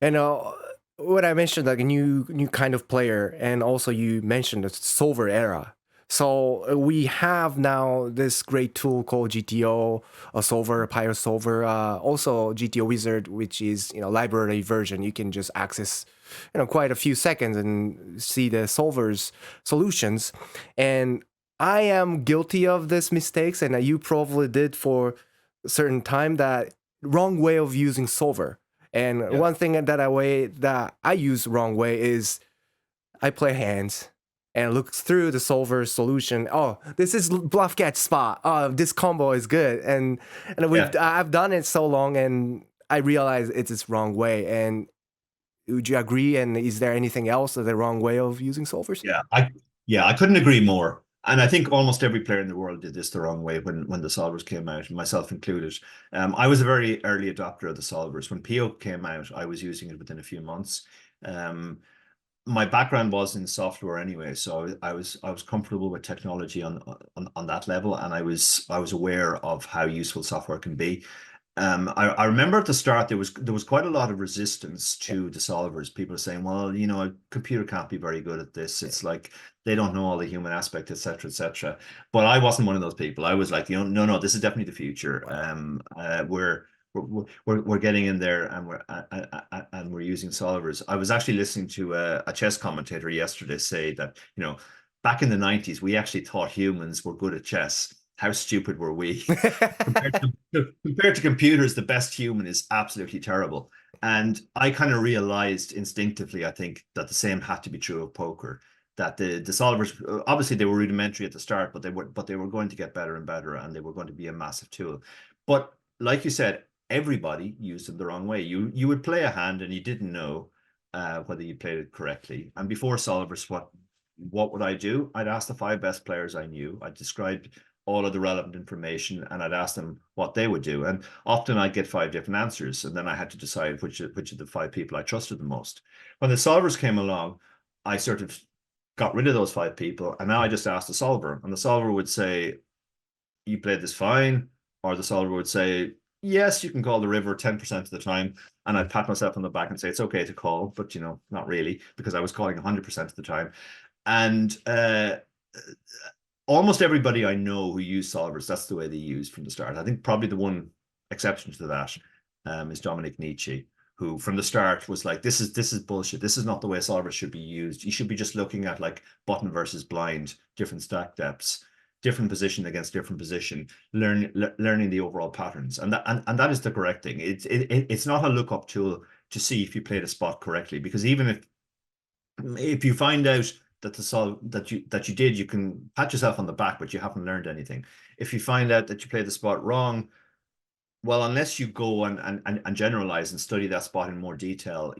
And what I mentioned, like a new kind of player, and also you mentioned the solver era. So we have now this great tool called GTO Solver, Pyro Solver, also GTOWIzard, which is library version. You can just access quite a few seconds and see the solver's solutions. And I am guilty of this mistakes, and you probably did for a certain time, that wrong way of using solver. And one thing that I use wrong way is I play hands and look through the solver solution. Oh, this is bluff catch spot. Oh, this combo is good. And I've done it so long, and I realize it's this wrong way. And would you agree? And is there anything else of the wrong way of using solvers? I couldn't agree more. And I think almost every player in the world did this the wrong way when the solvers came out, myself included. I was a very early adopter of the solvers. When PO came out, I was using it within a few months. My background was in software anyway, so I was comfortable with technology on that level, and I was aware of how useful software can be. I remember at the start there was quite a lot of resistance to the solvers. People saying, well, a computer can't be very good at this. It's like they don't know all the human aspect, etc., etc. But I wasn't one of those people. I was like, no, this is definitely the future. We're getting in there, and we're using solvers. I was actually listening to a chess commentator yesterday say that back in the 90s we actually thought humans were good at chess. How stupid were we? compared to computers, the best human is absolutely terrible. And I kind of realized instinctively, I think, that the same had to be true of poker. That the solvers, obviously they were rudimentary at the start, but they were going to get better and better, and they were going to be a massive tool. But like you said, everybody used them the wrong way. You would play a hand and you didn't know whether you played it correctly. And before solvers, what would I do? I'd ask the 5 best players I knew. I'd describe all of the relevant information, and I'd ask them what they would do. And often I'd get 5 different answers, and then I had to decide which of the 5 people I trusted the most. When the solvers came along, I sort of got rid of those 5 people, and now I just asked the solver, and the solver would say, you played this fine, or the solver would say, yes, you can call the river 10% of the time. And I'd pat myself on the back and say, it's okay to call, but not really, because I was calling 100% of the time. And almost everybody I know who use solvers, that's the way they use from the start. I think probably the one exception to that is Dominic Nietzsche, who from the start was like, this is bullshit. This is not the way solvers should be used. You should be just looking at like button versus blind, different stack depths, different position against different position, learning the overall patterns. And that is the correct thing. It's not a lookup tool to see if you played a spot correctly, because even if you find out that you did, you can pat yourself on the back, but you haven't learned anything. If you find out that you played the spot wrong, well, unless you go and generalize and study that spot in more detail,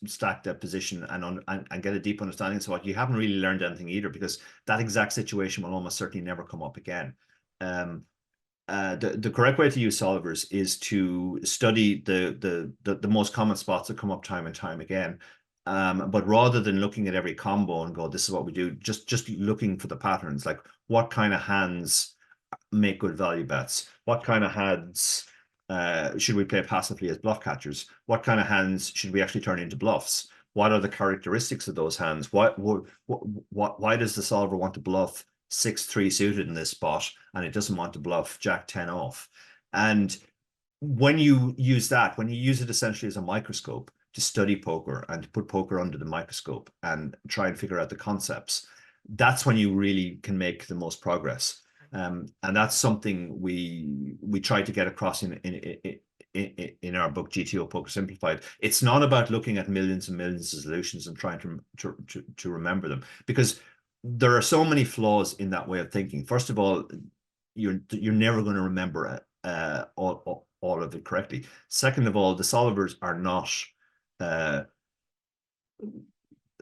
stack that position and get a deep understanding. So you haven't really learned anything either, because that exact situation will almost certainly never come up again. The correct way to use solvers is to study the most common spots that come up time and time again. But rather than looking at every combo and go, this is what we do, just looking for the patterns, like what kind of hands make good value bets, what kind of hands should we play passively as bluff catchers, what kind of hands should we actually turn into bluffs, what are the characteristics of those hands, why does the solver want to bluff 6-3 suited in this spot and it doesn't want to bluff Jack 10 off. And when you use it essentially as a microscope to study poker and to put poker under the microscope and try and figure out the concepts, that's when you really can make the most progress. And that's something we try to get across in our book GTO Poker Simplified. It's not about looking at millions and millions of solutions and trying to remember them, because there are so many flaws in that way of thinking. First of all, you're never going to remember all of it correctly. Second of all, the solvers are not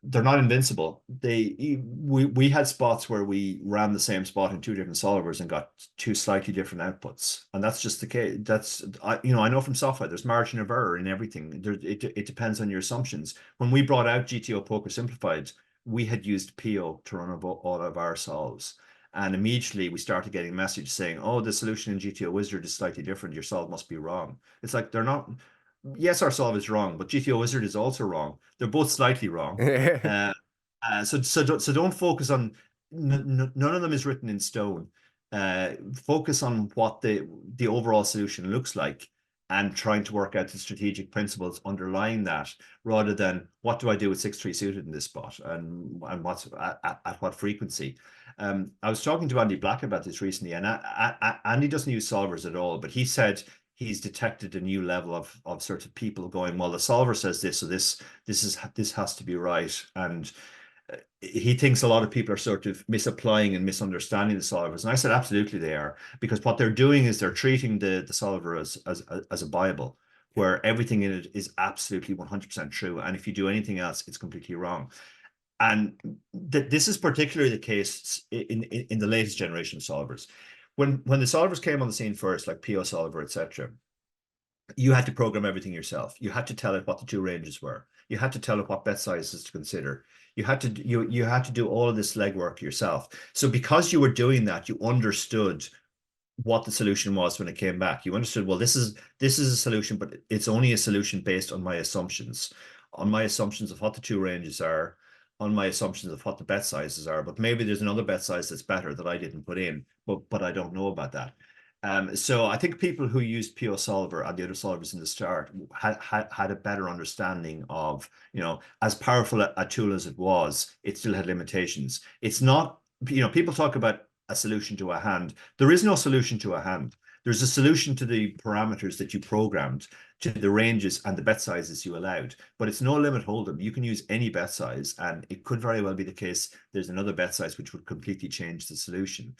they're not invincible. We had spots where we ran the same spot in 2 different solvers and got 2 slightly different outputs, and that's just the case. I know from software there's margin of error in everything. It depends on your assumptions. When we brought out GTO Poker Simplified, we had used PO to run all of our solves, and immediately we started getting messages saying, oh, the solution in GTOWIzard is slightly different, your solve must be wrong. It's like, they're not. yes, our solve is wrong, but GTOWIzard is also wrong. They're both slightly wrong. So don't focus on, none of them is written in stone. Focus on what the overall solution looks like, and trying to work out the strategic principles underlying that, rather than what do I do with 6-3 suited in this spot, and what's at what frequency. I was talking to Andy Black about this recently, and Andy doesn't use solvers at all, but he said he's detected a new level of sort of people going, well, the solver says this, so this has to be right. And he thinks a lot of people are sort of misapplying and misunderstanding the solvers. And I said, absolutely they are, because what they're doing is they're treating the solver as a Bible, where everything in it is absolutely 100% true. And if you do anything else, it's completely wrong. And this is particularly the case in the latest generation of solvers. When the solvers came on the scene first, like PO Solver, etc., you had to program everything yourself. You had to tell it what the two ranges were. You had to tell it what bet sizes to consider. You had to do all of this legwork yourself. So because you were doing that, you understood what the solution was when it came back. You understood, well, this is a solution, but it's only a solution based on my assumptions of what the two ranges are, on my assumptions of what the bet sizes are. But maybe there's another bet size that's better that I didn't put in, but I don't know about that. So I think people who used PO Solver and the other solvers in the start had a better understanding of, as powerful a tool as it was, it still had limitations. It's not, people talk about a solution to a hand. There is no solution to a hand. There's a solution to the parameters that you programmed, to the ranges and the bet sizes you allowed, but it's no limit hold'em. You can use any bet size, and it could very well be the case there's another bet size which would completely change the solution.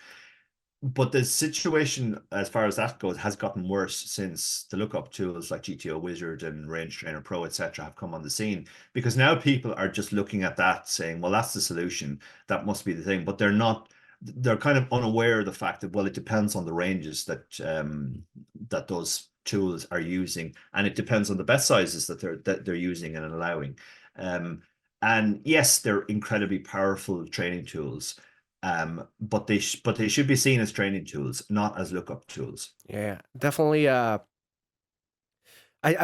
But the situation, as far as that goes, has gotten worse since the lookup tools like GTOWIzard and Range Trainer Pro, etc., have come on the scene, because now people are just looking at that saying, well, that's the solution, that must be the thing. But they're kind of unaware of the fact that, well, it depends on the ranges that that those tools are using, and it depends on the bet sizes that they're using and allowing. And yes, they're incredibly powerful training tools. But they should be seen as training tools, not as lookup tools. Yeah, definitely. I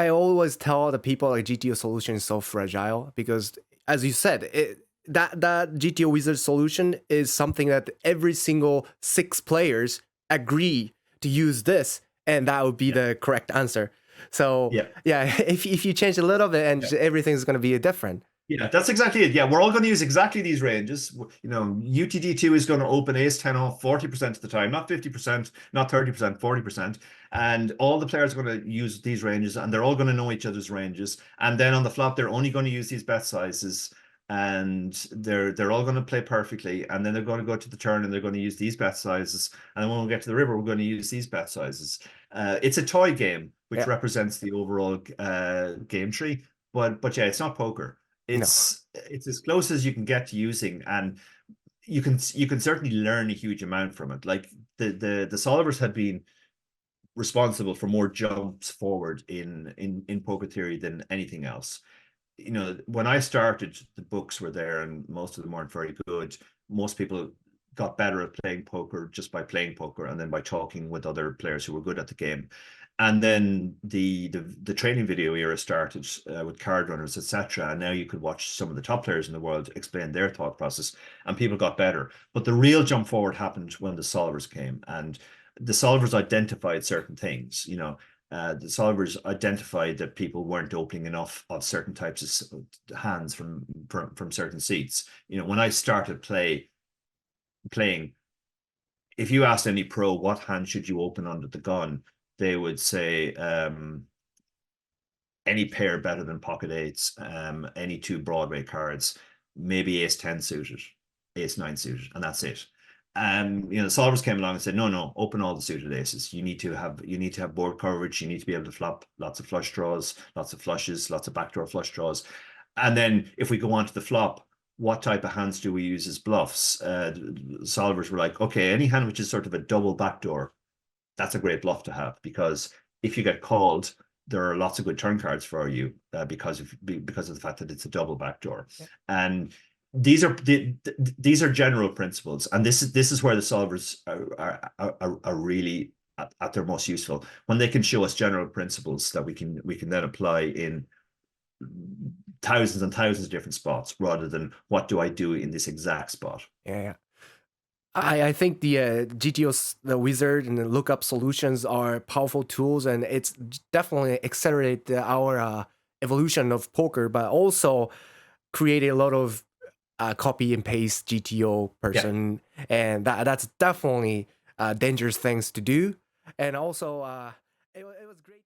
always tell the people like GTO solution is so fragile, because, as you said, that GTOWIzard solution is something that every single 6 players agree to use this, and that would be the correct answer. So yeah, if you change a little bit, and everything's going to be different. Yeah, that's exactly it. Yeah, we're all going to use exactly these ranges. UTD2 is going to open ace 10 off 40% of the time, not 50%, not 30%, 40%. And all the players are going to use these ranges, and they're all going to know each other's ranges. And then on the flop, they're only going to use these bet sizes, and they're all going to play perfectly. And then they're going to go to the turn, and they're going to use these bet sizes. And then when we get to the river, we're going to use these bet sizes. It's a toy game, which represents the overall game tree. But yeah, it's not poker. It's as close as you can get to using, and you can certainly learn a huge amount from it. Like the solvers had been responsible for more jumps forward in poker theory than anything else. When I started, the books were there, and most of them weren't very good. Most people got better at playing poker just by playing poker, and then by talking with other players who were good at the game. And then the training video era started with card runners, etc. And now you could watch some of the top players in the world explain their thought process, and people got better. But the real jump forward happened when the solvers came, and the solvers identified certain things. The solvers identified that people weren't opening enough of certain types of hands from certain seats. When I started playing, if you asked any pro what hand should you open under the gun, they would say any pair better than pocket eights, any 2 Broadway cards, maybe ace 10 suited, ace 9 suited, and that's it. And the solvers came along and said, no, open all the suited aces. You need to have board coverage. You need to be able to flop lots of flush draws, lots of flushes, lots of backdoor flush draws. And then if we go on to the flop, what type of hands do we use as bluffs? Solvers were like, okay, any hand which is sort of a double backdoor, that's a great bluff to have, because if you get called, there are lots of good turn cards for you because of the fact that it's a double backdoor. And these are general principles, and this is where the solvers are really at their most useful when they can show us general principles that we can then apply in thousands and thousands of different spots rather than what do I do in this exact spot. Yeah. I think the the Wizard and the lookup solutions are powerful tools, and it's definitely accelerate our evolution of poker, but also create a lot of copy and paste GTO person, and that's definitely dangerous things to do. And also, it was great.